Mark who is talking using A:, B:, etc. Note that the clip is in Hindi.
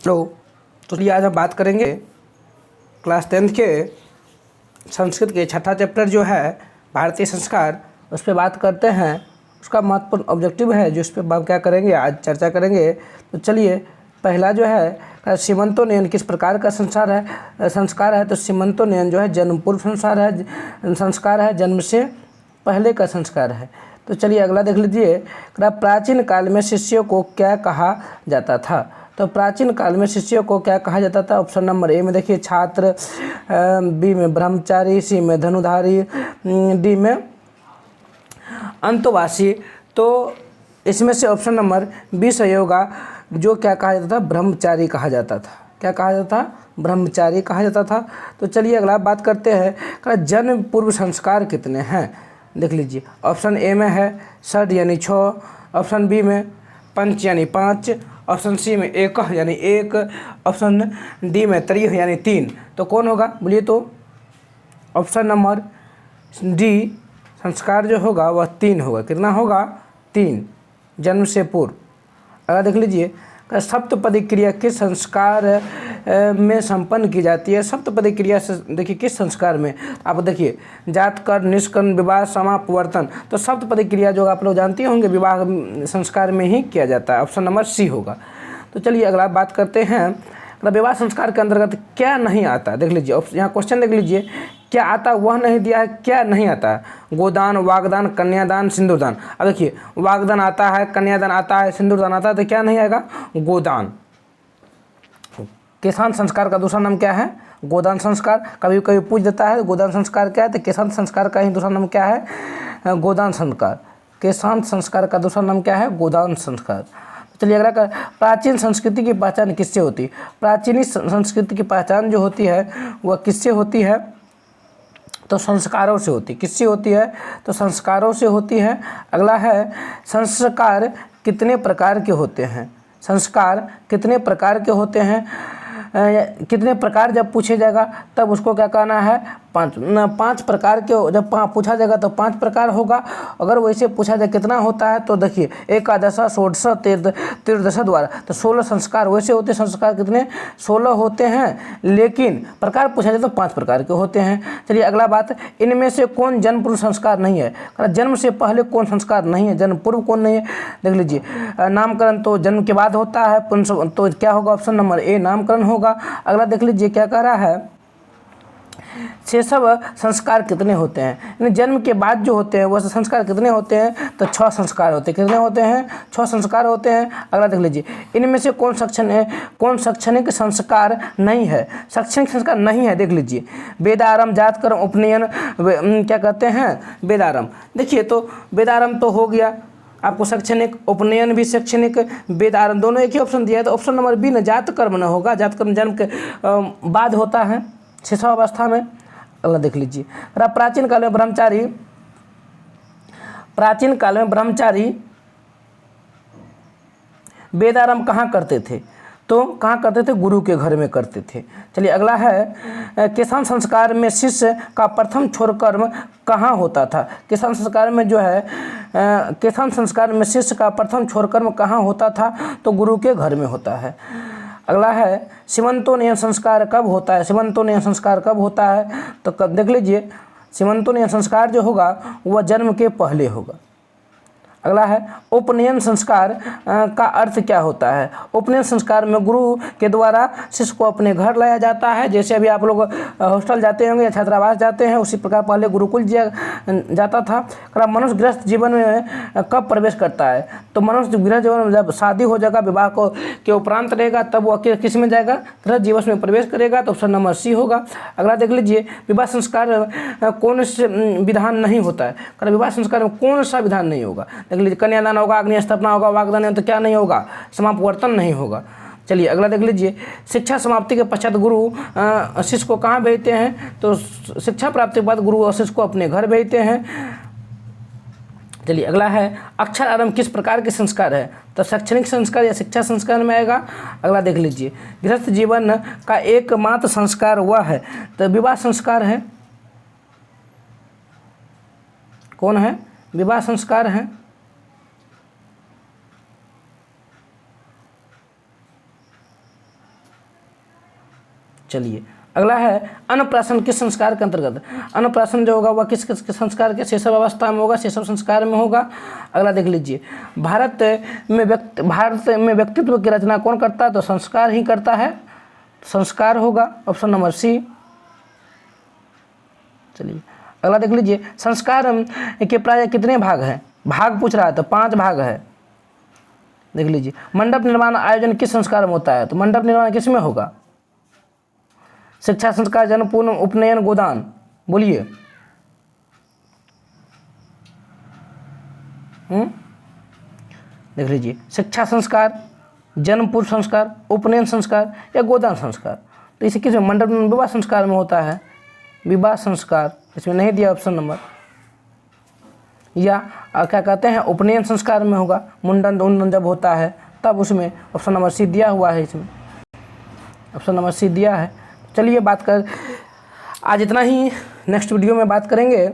A: हेलो। तो चलिए आज हम बात करेंगे क्लास 10th के संस्कृत के छठा चैप्टर जो है भारतीय संस्कार, उस पर बात करते हैं। उसका महत्वपूर्ण ऑब्जेक्टिव है जो इस पर हम क्या करेंगे आज चर्चा करेंगे। तो चलिए पहला जो है सीमंतोन्नयन किस प्रकार का संस्कार है। तो सीमंतोन्नयन जो है जन्म पूर्व संस्कार है, जन्म से पहले का संस्कार है। तो चलिए अगला देख लीजिए। प्राचीन काल में शिष्यों को क्या कहा जाता था। तो प्राचीन काल में शिष्यों को क्या कहा जाता था। ऑप्शन नंबर ए में देखिए छात्र, बी में ब्रह्मचारी, सी में धनुधारी, डी में अंतवासी। तो इसमें से ऑप्शन नंबर बी सही होगा। जो क्या कहा जाता था, ब्रह्मचारी कहा जाता था। क्या कहा जाता था, ब्रह्मचारी कहा जाता था। तो चलिए अगला बात करते हैं जन्म पूर्व संस्कार कितने हैं। देख लीजिए ऑप्शन ए में है षड यानी 6, ऑप्शन बी में पंच यानी 5, ऑप्शन सी में एक यानी 1, ऑप्शन डी में त्रिह यानी 3। तो कौन होगा बोलिए। तो ऑप्शन नंबर डी संस्कार जो होगा वह 3 होगा। कितना होगा, 3, जन्म से पूर्व। अगर देख लीजिए सप्तपदी क्रिया किस संस्कार में संपन्न की जाती है। सप्तपदी क्रिया से देखिए किस संस्कार में, आप देखिए जात कर, निष्कर्म, विवाह, समापवर्तन। तो सप्तपदी क्रिया जो आप लोग जानते होंगे विवाह संस्कार में ही किया जाता है। ऑप्शन नंबर सी होगा। तो चलिए अगला बात करते हैं विवाह संस्कार के अंतर्गत क्या नहीं आता। देख लीजिए यहाँ क्वेश्चन देख लीजिए, क्या आता वह नहीं दिया है, क्या नहीं आता। गोदान, वागदान, कन्यादान, सिंदूरदान। अब देखिए वागदान आता है, कन्यादान आता है, सिंदूरदान आता है, तो क्या नहीं आएगा, गोदान। किसान संस्कार का दूसरा नाम क्या है, गोदान संस्कार। कभी कभी पूछ देता है गोदान संस्कार क्या है, तो किसान संस्कार का ही दूसरा नाम क्या है, गोदान संस्कार। किसान संस्कार का दूसरा नाम क्या है, गोदान संस्कार। चलिए अगला का प्राचीन संस्कृति की पहचान किससे होती है। प्राचीन संस्कृति की पहचान जो होती है वह किससे होती है, तो संस्कारों से होती है। किससे होती है, तो संस्कारों से होती है। अगला है संस्कार कितने प्रकार के होते हैं। संस्कार कितने प्रकार के होते हैं, कितने प्रकार जब पूछे जाएगा तब उसको क्या कहना है, 5 प्रकार के। जब पूछा जाएगा तो 5 प्रकार होगा। अगर वैसे पूछा जाए कितना होता है, तो देखिए एकादश, षोडश, त्रिदश द्वारा, तो 16 संस्कार वैसे होते हैं। संस्कार कितने, 16 होते हैं, लेकिन प्रकार पूछा जाए तो 5 प्रकार के होते हैं। चलिए अगला बात, इनमें से कौन जन्म पूर्व संस्कार नहीं है। जन्म से पहले कौन संस्कार नहीं है, जन्म पूर्व कौन नहीं है। देख लीजिए नामकरण तो जन्म के बाद होता है, तो क्या होगा, ऑप्शन नंबर ए नामकरण होगा। अगला देख लीजिए क्या कह रहा है, शेषव संस्कार कितने होते हैं। जन्म के बाद जो होते हैं वह संस्कार कितने होते हैं, तो 6 संस्कार होते हैं। कितने होते हैं, 6 संस्कार होते हैं। अगला देख लीजिए इनमें से कौन शैक्षणिक संस्कार नहीं है। शैक्षणिक संस्कार नहीं है, देख लीजिए वेदारंभ, जातकर्म, उपनयन, क्या कहते हैं, वेदारंभ। देखिए तो वेदारंभ तो हो गया आपको शैक्षणिक, उपनयन भी शैक्षणिक, वेदारंभ दोनों एक ही ऑप्शन दिया है। तो ऑप्शन नंबर बी न जातकर्म न होगा। जातकर्म जन्म के बाद होता है, शिशुअवस्था में। अगला देख लीजिए प्राचीन काल में ब्रह्मचारी वेदारंभ कहाँ करते थे, तो कहाँ करते थे, गुरु के घर में करते थे। चलिए अगला है किसान संस्कार में शिष्य का प्रथम छोड़कर्म कहाँ होता था। किसान संस्कार में जो है किसान संस्कार में शिष्य का प्रथम छोड़कर्म कहाँ होता था, तो गुरु के घर में होता है। अगला है सीमंतोन्नयन संस्कार कब होता है। सीमंतोन्नयन संस्कार कब होता है, तो कब देख लीजिए सीमंतोन्नयन संस्कार जो होगा वह जन्म के पहले होगा। अगला है उपनयन संस्कार का अर्थ क्या होता है। उपनयन संस्कार में गुरु के द्वारा शिष्य को अपने घर लाया जाता है। जैसे अभी आप लोग हॉस्टल जाते होंगे या छात्रावास जाते हैं, उसी प्रकार पहले गुरुकुल जाता था। मनुष्य गृहस्थ जीवन में कब प्रवेश करता है, तो मनुष्य गृह जीवन में जब शादी हो जाएगा, विवाह के उपरांत रहेगा, तब वो किस में जाएगा, गृह जीवन में प्रवेश करेगा। तो ऑप्शन नंबर सी होगा। अगला देख लीजिए विवाह संस्कार कौन से विधान नहीं होता है। विवाह संस्कार में कौन सा विधान नहीं होगा, देख लीजिए कन्यादान होगा, अग्नि स्थापना होगा, वागदान, तो क्या नहीं होगा, समापवर्तन नहीं होगा। चलिए अगला देख लीजिए शिक्षा समाप्ति के पश्चात गुरु शिष्य को कहाँ भेजते हैं, तो शिक्षा प्राप्ति के बाद गुरु और शिष्य को अपने घर भेजते हैं। चलिए अगला है अक्षर आरंभ किस प्रकार के संस्कार है, तो शैक्षणिक संस्कार या शिक्षा संस्कार में आएगा। अगला देख लीजिए गृहस्थ जीवन का एकमात्र संस्कार वह है, तो विवाह संस्कार है। कौन है, विवाह संस्कार है। चलिए अगला है अन्नप्राशन किस संस्कार के अंतर्गत। अन्नप्राशन जो होगा वह किस संस्कार के शैशव अवस्था में होगा, शैशव संस्कार में होगा। अगला देख लीजिए, भारत में व्यक्तित्व की रचना कौन करता है, तो संस्कार ही करता है, संस्कार होगा ऑप्शन नंबर सी। चलिए अगला देख लीजिए, संस्कार के प्राय कितने भाग हैं, भाग पूछ रहा है तो 5 भाग है। देख लीजिए, मंडप निर्माण आयोजन किस संस्कार में होता है, तो मंडप निर्माण किस में होगा, शिक्षा संस्कार, जन्म, पूर्ण, उपनयन, गोदान, बोलिए। देख लीजिए, शिक्षा संस्कार, जन्म पूर्व संस्कार, उपनयन संस्कार या गोदान संस्कार। तो इसे किस में, मंडप विवाह संस्कार में होता है, विवाह संस्कार, इसमें नहीं दिया ऑप्शन नंबर। या क्या कहते हैं, उपनयन संस्कार में होगा, मुंडन उन्डन जब होता है तब उसमें ऑप्शन नंबर सी दिया हुआ है, इसमें ऑप्शन नंबर सी दिया है। चलिए बात कर, आज इतना ही, नेक्स्ट वीडियो में बात करेंगे